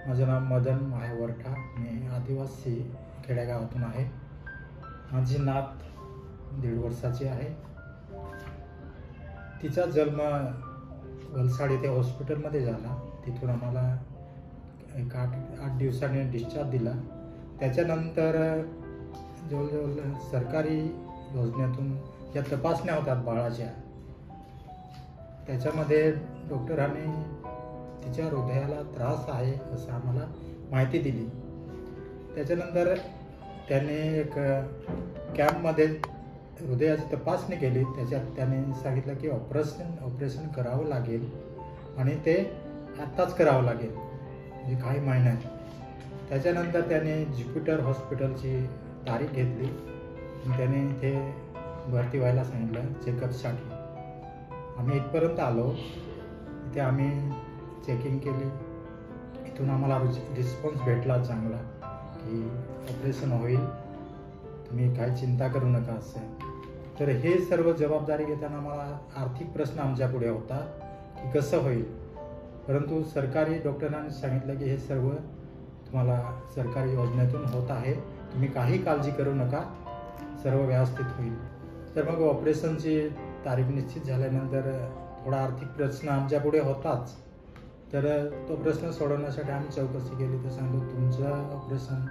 माझं नाव मदन माहेवरठा, मी आदिवासी खेडेगावातून आहे। माझी नात 1.5 वर्षाची आहे। तिचा जन्म वलसाड येथे हॉस्पिटलमध्ये झाला। तिथून आम्हाला एक 8 दिवसांनी डिस्चार्ज दिला। त्याच्यानंतर जवळजवळ सरकारी योजनेतून या तपासण्या होतात बाळाच्या, त्याच्यामध्ये डॉक्टरांनी तिच्या हृदयाला त्रास आहे असं आम्हाला माहिती दिली। त्याच्यानंतर त्याने एक कॅम्पमध्ये हृदयाची तपासणी केली। त्याच्यात त्याने सांगितलं की ऑपरेशन करावं लागेल आणि ते आत्ताच करावं लागेल, म्हणजे काही महिन्यात। त्याच्यानंतर त्याने ज्युपिटर हॉस्पिटलची तारीख घेतली आणि त्याने इथे भरती व्हायला सांगितलं चेकअपसाठी। आम्ही इथपर्यंत आलो। इथे आम्ही चेकिंग केली। इथून आम्हाला रिस्पॉन्स भेटला चांगला की ऑपरेशन होईल, तुम्ही काही चिंता करू नका असं। तर हे सर्व जबाबदारी घेताना आम्हाला आर्थिक प्रश्न आमच्यापुढे होता की कसं होईल, परंतु सरकारी डॉक्टरांनी सांगितलं की हे सर्व तुम्हाला सरकारी योजनेतून होत आहे, तुम्ही काही काळजी करू नका, सर्व व्यवस्थित होईल। तर मग ऑपरेशनची तारीख निश्चित झाल्यानंतर थोडा आर्थिक प्रश्न आमच्यापुढे होताच। तर तो प्रश्न सोडवण्यासाठी आम्ही चौकशी केली तर सांगितलं तुमचं ऑपरेशन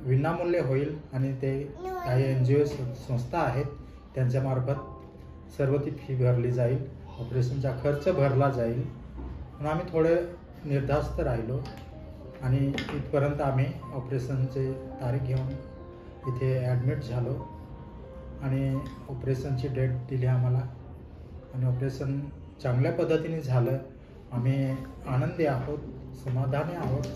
विनामूल्य होईल आणि ते काही NGO संस्था आहेत त्यांच्यामार्फत सर्व ती फी भरली जाईल, ऑपरेशनचा खर्च भरला जाईल। म्हणून आम्ही थोडे निर्धास्त राहिलो आणि इथपर्यंत आम्ही ऑपरेशनची तारीख घेऊन इथे ॲडमिट झालो आणि ऑपरेशनची डेट दिली आम्हाला आणि ऑपरेशन चांगल्या पद्धतीने झालं। आम्ही आनंदी आहोत, समाधानी आहोत।